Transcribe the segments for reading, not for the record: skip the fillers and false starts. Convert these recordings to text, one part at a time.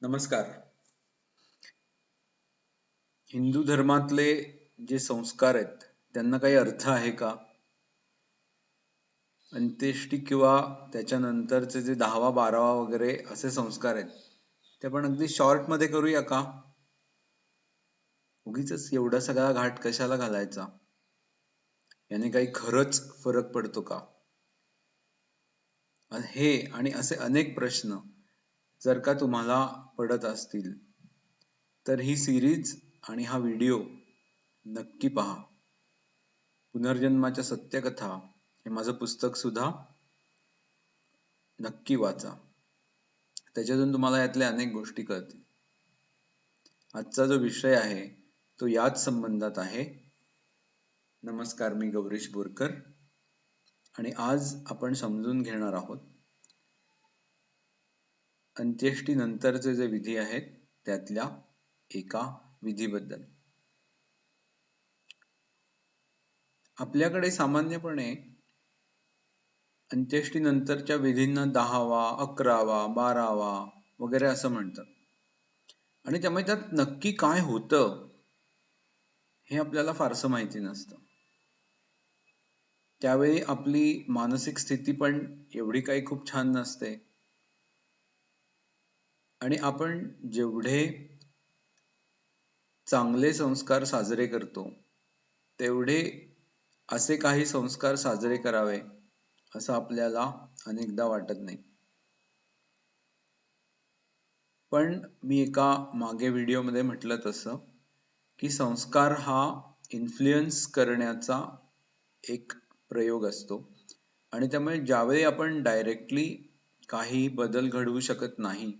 नमस्कार. हिंदू धर्मातले जे संस्कार आहेत त्यांना काही अर्थ आहे का? अंत्येष्टी किंवा त्याच्यानंतरचे जे 10वा 12वा वगैरे असे संस्कार आहेत ते आपण अगदी शॉर्ट मध्ये करूया का? उगीचच एवढा सगळा घाट कशाला घालायचा? याने काही खरंच फरक पडतो का? हे आणि असे अनेक प्रश्न जर का तुम्हाला पडत असतील तर ही सिरीज आणि हा व्हिडिओ नक्की पहा. पुनर्जन्माच्या सत्यकथा हे माझं पुस्तक सुद्धा नक्की वाचा. त्याच्यातून तुम्हाला यातल्या अनेक गोष्टी कळतील. आजचा जो विषय आहे तो याच संबंधात आहे. नमस्कार, मी गौरीश बोरकर आणि आज आपण समजून घेणार आहोत अंत्येष्टी नंतरचे जे विधी आहेत त्यातल्या एका विधीबद्दल. आपल्याकडे सामान्यपणे अंत्येष्टी नंतरच्या विधींना 10वा 11वा 12वा वगैरे असं म्हणतात आणि त्यामुळे त्यात नक्की काय होतं हे आपल्याला फारसं माहिती नसतं. त्यावेळी आपली मानसिक स्थिती पण एवढी काही खूप छान नसते आणि आपण जेवढे चांगले संस्कार साजरे करतो तेवढे असे काही संस्कार साजरे करावे असं आपल्याला अनेकदा वाटत नाही. पण मी एका मागे व्हिडिओमध्ये म्हटलं तसं की संस्कार हा इन्फ्लुएन्स करण्याचा एक प्रयोग असतो आणि त्यामुळे ज्यावेळी आपण डायरेक्टली काही बदल घडवू शकत नाही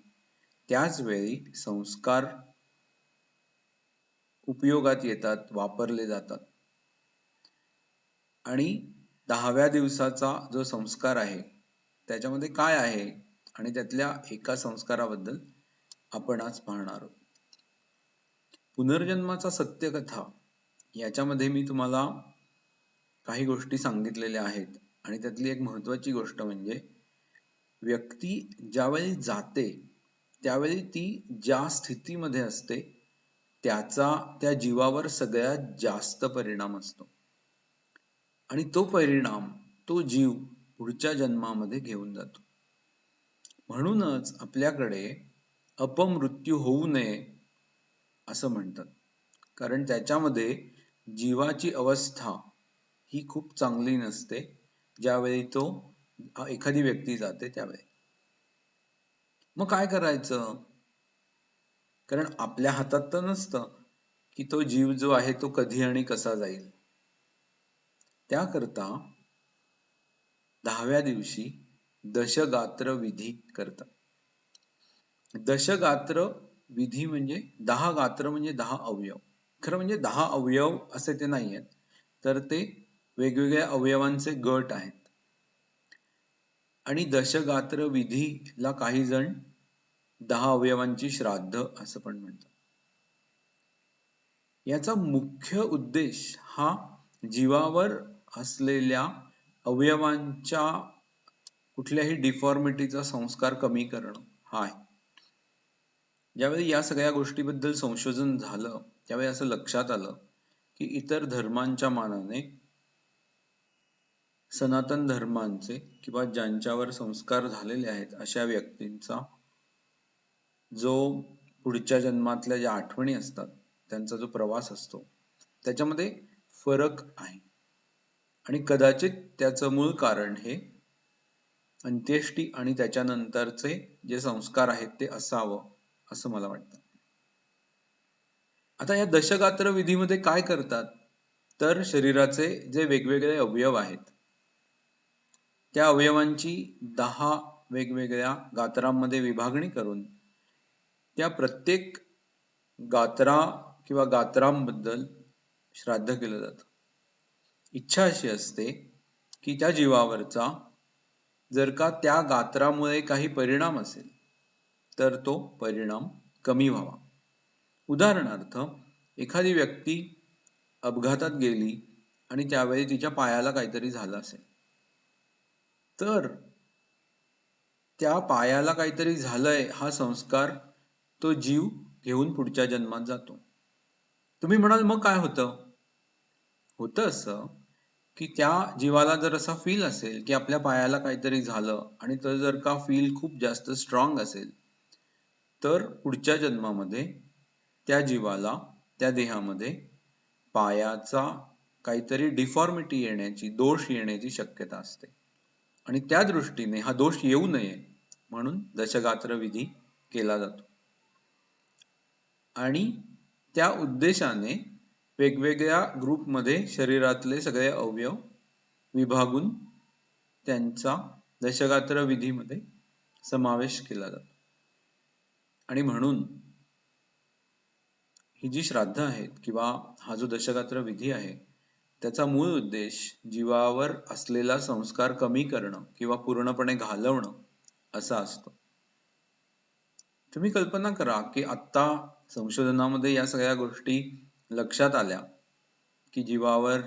त्याच वेळी संस्कार उपयोगात येतात, वापरले जातात. आणि 10व्या दिवसाचा जो संस्कार आहे त्याच्यामध्ये काय आहे आणि त्यातल्या एका संस्काराबद्दल आपण आज पाहणार आहोत. पुनर्जन्माचा सत्यकथा याच्यामध्ये मी तुम्हाला काही गोष्टी सांगितलेल्या आहेत आणि त्यातली एक महत्वाची गोष्ट म्हणजे व्यक्ती ज्यावेळी जाते त्यावेळी ती ज्या स्थितीमध्ये असते त्याचा त्या जीवावर सगळ्यात जास्त परिणाम असतो आणि तो परिणाम तो जीव पुढच्या जन्मामध्ये घेऊन जातो. म्हणूनच आपल्याकडे अपमृत्यू होऊ नये असं म्हणतात, कारण त्याच्यामध्ये जीवाची अवस्था ही खूप चांगली नसते ज्यावेळी तो एखादी व्यक्ती जाते त्यावेळी. मग काय करायचं? कारण आपल्या हातात तर नसतं की तो जीव जो आहे तो कधी आणि कसा जाईल. त्याकरता 10व्या दिवशी दशगात्र विधी करतात. दशगात्र विधी म्हणजे 10 गात्र म्हणजे 10 अवयव. खरं म्हणजे 10 अवयव असे ते नाही आहेत, तर ते वेगवेगळ्या अवयवांचे गट आहेत. आणि दशगात्र विधीला काही जण 10 अवयवांची श्राद्ध असं पण म्हणतात. याचा मुख्य उद्देश हा जीवावर असलेल्या अवयवांच्या कुठल्याही डिफॉर्मिटीचा संस्कार कमी करणं हा आहे. ज्यावेळी या सगळ्या गोष्टीबद्दल संशोधन झालं त्यावेळी असं लक्षात आलं की इतर धर्मांच्या मानाने सनातन धर्मांचे किंवा ज्यांच्यावर संस्कार झालेले आहेत अशा व्यक्तींचा जो पुढच्या जन्मातल्या ज्या आठवणी असतात त्यांचा जो प्रवास असतो त्याच्यामध्ये फरक आहे आणि कदाचित त्याचं मूळ कारण हे अंत्येष्टी आणि त्याच्यानंतरचे जे संस्कार आहेत ते असावं असं मला वाटतं. आता या दशगात्र विधीमध्ये काय करतात तर शरीराचे जे वेगवेगळे अवयव आहेत त्या अवयवांची 10 वेगवेगळ्या गात्रांमध्ये विभागणी करून त्या प्रत्येक गात्रा किंवा गात्रांबद्दल श्राद्ध केलं जातं. इच्छा अशी असते की त्या जीवावरचा जर का त्या गात्रामुळे काही परिणाम असेल तर तो परिणाम कमी व्हावा. उदाहरणार्थ एखादी व्यक्ती अपघातात गेली आणि त्यावेळी तिच्या पायाला काहीतरी झालं असेल तर त्या पायाला काहीतरी झालंय हा संस्कार तो जीव घेऊन पुढच्या जन्मात जातो. तुम्ही म्हणाल मग काय होतं असं की त्या जीवाला जर असा फील असेल की आपल्या पायाला काहीतरी झालं आणि तो जर का फील खूप जास्त स्ट्रॉंग असेल तर पुढच्या जन्मामध्ये त्या जीवाला त्या देहामध्ये पायाचा काहीतरी डिफॉर्मिटी येण्याची, दोष येण्याची शक्यता असते आणि त्या दृष्टीने हा दोष येऊ नये म्हणून दशगात्र विधी केला जातो. आणि त्या उद्देशाने वेगवेगळ्या ग्रुपमध्ये शरीरातले सगळे अवयव विभागून त्यांचा दशगात्र विधीमध्ये समावेश केला जातो. आणि म्हणून ही जी श्राद्ध आहेत किंवा हा जो दशगात्र विधी आहे त्याचा मूळ उद्देश जीवावर असलेला संस्कार कमी करणं किंवा पूर्णपणे घालवणं असा असतो. तुम्ही कल्पना करा की आत्ता संशोधनामध्ये या सगळ्या गोष्टी लक्षात आल्या की जीवावर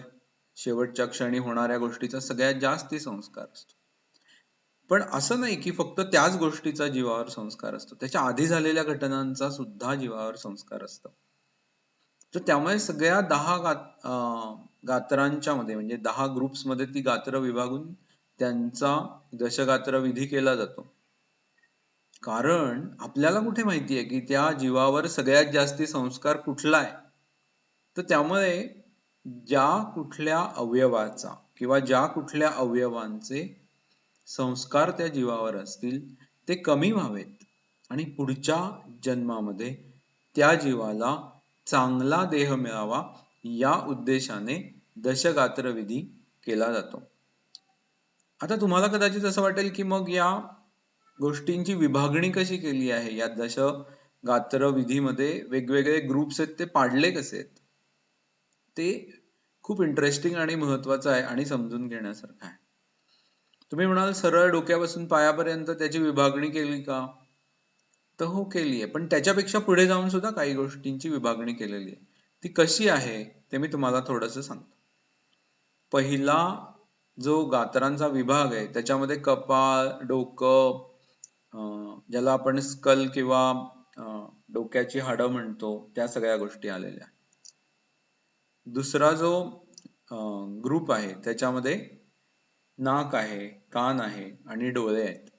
शेवटच्या क्षणी होणाऱ्या गोष्टीचा सगळ्यात जास्त संस्कार असतो. पण असं नाही की फक्त त्याच गोष्टीचा जीवावर संस्कार असतो, त्याच्या आधी झालेल्या घटनांचा सुद्धा जीवावर संस्कार असतो. तर त्यामुळे सगळ्या 10 गात्रांच्या मध्ये म्हणजे 10 ग्रुप्स मध्ये ती गात्र विभागून त्यांचा दशगात्र विधी केला जातो. कारण आपल्याला कुठे माहिती आहे की त्या जीवावर सगळ्यात जास्ती संस्कार कुठला आहे. तर त्यामुळे ज्या कुठल्या अवयवाचा किंवा ज्या कुठल्या अवयवांचे संस्कार त्या जीवावर असतील ते कमी व्हावेत आणि पुढच्या जन्मामध्ये त्या जीवाला चांगला देह मिळावा या उद्देशाने दशगात्र विधी केला जातो. आता तुम्हाला कदाचित असं वाटेल की मग या गोष्टींची विभागणी कशी केली आहे, या दशगात्र विधीमध्ये वेगवेगळे ग्रुप्स आहेत ते पाडले कसे आहेत, ते खूप इंटरेस्टिंग आणि महत्वाचं आहे आणि समजून घेण्यासारखं आहे. तुम्ही म्हणाल सरळ डोक्यापासून पायापर्यंत त्याची विभागणी केली का? तर हो केली आहे, पण त्याच्यापेक्षा पुढे जाऊन सुद्धा काही गोष्टींची विभागणी केलेली आहे. ती कशी आहे ते मी तुम्हाला थोडंसं सांगतो. पहिला जो गात्रांचा विभाग आहे त्याच्यामध्ये कपाळ, डोकं, ज्याला आपण स्कल किंवा डोक्याची हाडं म्हणतो त्या सगळ्या गोष्टी आलेल्या. दुसरा जो ग्रुप आहे त्याच्यामध्ये नाक आहे, कान आहे आणि डोळे आहेत.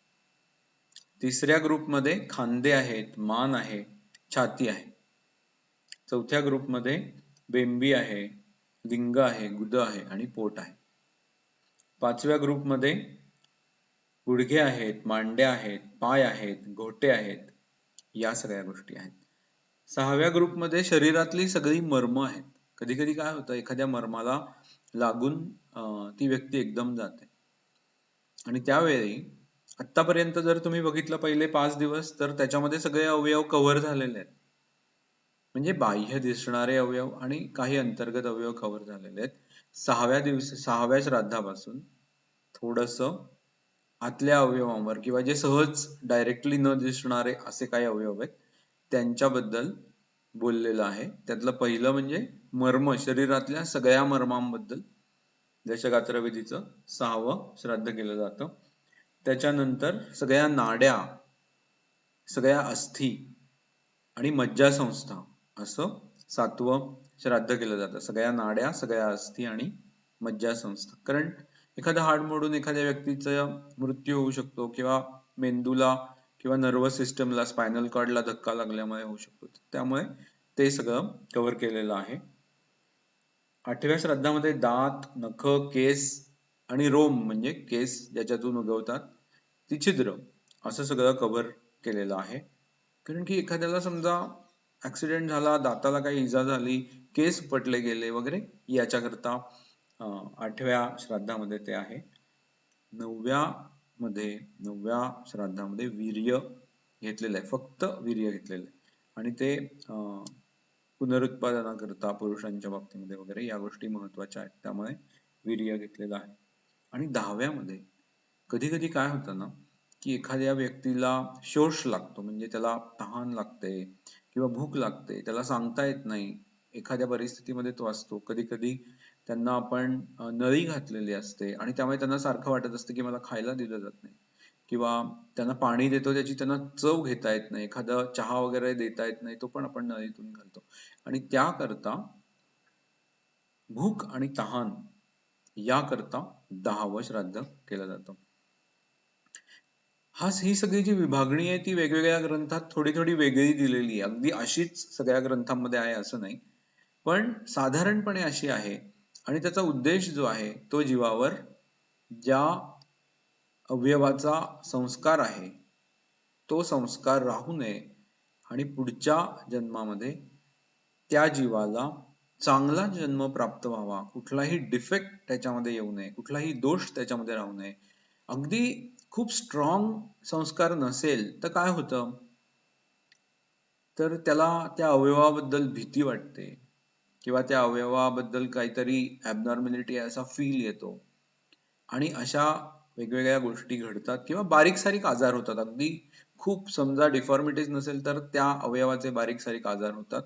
तिसऱ्या ग्रुपमध्ये खांदे आहेत, मान आहे, छाती आहे. चौथ्या ग्रुपमध्ये बेंबी आहे, लिंग आहे, गुद आहे आणि पोट आहे. पाचव्या ग्रुपमध्ये गुडघे आहेत, मांड्या आहेत, पाय आहेत, घोटे आहेत, या सगळ्या गोष्टी आहेत. सहाव्या ग्रुपमध्ये शरीरातली सगळी मर्म आहेत. कधी कधी काय होतं, एखाद्या मर्माला लागून ती व्यक्ती एकदम जाते आणि त्यावेळी आतापर्यंत जर तुम्ही बघितलं पहिले 5 दिवस तर त्याच्यामध्ये सगळे अवयव कव्हर झालेले आहेत. म्हणजे बाह्य दिसणारे अवयव आणि काही अंतर्गत अवयव कव्हर झालेले आहेत. 6व्या श्राद्धापासून थोडस आतल्या अवयवांवर किंवा जे सहज डायरेक्टली न दिसणारे असे काही अवयव आहेत त्यांच्याबद्दल बोललेलं आहे. त्यातलं पहिलं म्हणजे मर्म, शरीरातल्या सगळ्या मर्मांबद्दल दशगात्र विधीचं 6वं श्राद्ध केलं जातं. त्याच्यानंतर सगळ्या नाड्या, सगळ्या अस्थी आणि मज्जासंस्था असं 7वं श्राद्ध केलं जातं. सगळ्या नाड्या, सगळ्या अस्थी आणि मज्जासंस्था. कारण एखादं हाड मोडून एखाद्या व्यक्तीचा मृत्यू होऊ शकतो किंवा मेंदूला किंवा नर्वस सिस्टमला, स्पायनल कॉर्डला धक्का लागल्यामुळे होऊ शकतो. त्यामुळे ते सगळं कव्हर केलेलं आहे. 8व्या श्राद्धामध्ये दात, नख, केस आणि रोम म्हणजे केस ज्याच्यातून उगवतात ती छिद्र असं सगळं कव्हर केलेलं आहे. कारण की एखाद्याला समजा ऍक्सिडेंट झाला, दाताला काही इजा झाली, केस उपटले गेले वगैरे, याच्याकरता 8व्या श्राद्धामध्ये ते आहे. 9व्या श्राद्धामध्ये वीर्य घेतलेलं आहे, फक्त वीर्य घेतलेलं आहे आणि ते पुनरुत्पादनाकरता पुरुषांच्या बाबतीमध्ये वगैरे या गोष्टी महत्वाच्या आहेत, त्यामुळे वीर्य घेतलेलं आहे. आणि 10व्यामध्ये कधी कधी काय होतं ना की एखाद्या व्यक्तीला शोष लागतो, म्हणजे त्याला तहान लागते किंवा भूक लागते, त्याला सांगता येत नाही, एखाद्या परिस्थितीमध्ये तो असतो. कधी कधी त्यांना आपण नळी घातलेली असते आणि त्यामुळे त्यांना सारखं वाटत असतं की मला खायला दिलं जात नाही किंवा त्यांना पाणी देतो त्याची त्यांना चव घेता येत नाही, एखादा चहा वगैरे देता येत नाही, तो पण आपण नळीतून घालतो. आणि त्याकरता भूक आणि तहान याकरता 10वं श्राद्ध केलं जातं. ही सगळी जी विभागणी आहे ती वेगवेगळ्या ग्रंथात थोडी थोडी वेगळी दिलेली आहे. अगदी अशीच सगळ्या ग्रंथांमध्ये आहे असं नाही, पण साधारणपणे अशी आहे. आणि त्याचा उद्देश जो आहे तो जीवावर ज्या अवयवाचा संस्कार आहे तो संस्कार राहू नये आणि पुढच्या जन्मामध्ये त्या जीवाला चांगला जन्म प्राप्त व्हावा, कुठलाही डिफेक्ट त्याच्यामध्ये येऊ नये, कुठलाही दोष त्याच्यामध्ये राहू नये. अगदी खूप स्ट्रॉंग संस्कार नसेल तर काय होतं, तर त्याला त्या अवयवाबद्दल भीती वाटते किंवा त्या अवयवाबद्दल काहीतरी ॲबनॉर्मॅलिटी असा फील येतो आणि अशा वेगवेगळ्या गोष्टी घडतात किंवा बारीक सारीक आजार होतात. अगदी खूप समजा डिफॉर्मिटीज नसेल तर त्या अवयवाचे बारीक सारीक आजार होतात.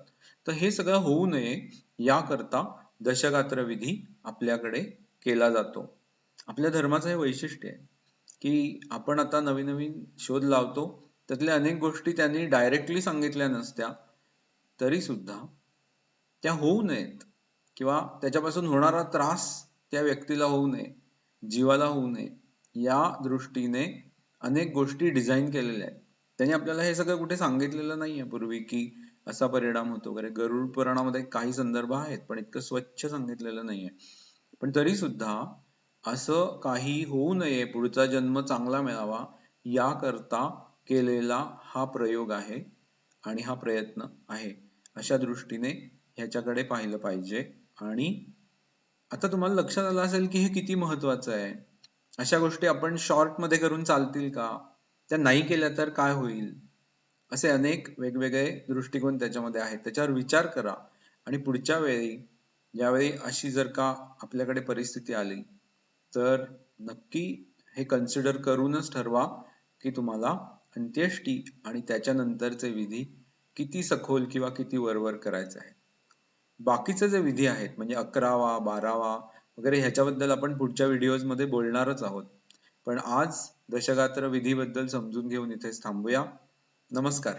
तर हे सगळं होऊ नये याकरता दशगात्र विधी आपल्याकडे केला जातो. आपल्या धर्माचं हे वैशिष्ट्य आहे की आपण आता नवीन नवीन शोध लावतो, त्यातल्या अनेक गोष्टी त्यांनी डायरेक्टली सांगितल्या नसत्या तरी सुद्धा त्या होऊ नयेत किंवा त्याच्यापासून होणारा त्रास त्या व्यक्तीला होऊ नये, जीवाला होऊ नये, या दृष्टीने अनेक गोष्टी डिझाईन केलेल्या आहेत. त्यांनी आपल्याला हे सगळं कुठे सांगितलेलं नाहीये पूर्वी की असा परिणाम होतो वगैरे. गरुड पुराणामध्ये काही संदर्भ आहेत पण इतकं स्वच्छ सांगितलेलं नाहीये. पण तरी सुद्धा असं काही होऊ नये, पुढचा जन्म चांगला मिळावा याकरता केलेला हा प्रयोग आहे आणि हा प्रयत्न आहे. अशा दृष्टीने ह्याच्याकडे पाहिलं पाहिजे. आणि आता तुम्हाला लक्षात आलं असेल की हे किती महत्वाचं आहे. अशा गोष्टी आपण शॉर्ट मध्ये करून चालतील का? त्या नाही केल्या तर काय होईल? असे अनेक वेगवेगळे दृष्टिकोन त्याच्यामध्ये आहेत. त्याच्यावर विचार करा आणि पुढच्या वेळी ज्यावेळी अशी जर का आपल्याकडे परिस्थिती आली तर नक्की हे कन्सिडर करूनच ठरवा की तुम्हाला अंत्येष्टी आणि त्याच्यानंतरचे विधी किती सखोल किंवा किती वरवर करायचं आहे. बाकीचे जे विधी आहेत म्हणजे 11वा 12वा वगैरे ह्याच्याबद्दल आपण पुढच्या व्हिडिओज मध्ये बोलणारच आहोत. पण आज दशगात्र विधीबद्दल समजून घेऊन इथेच थांबूया. नमस्कार.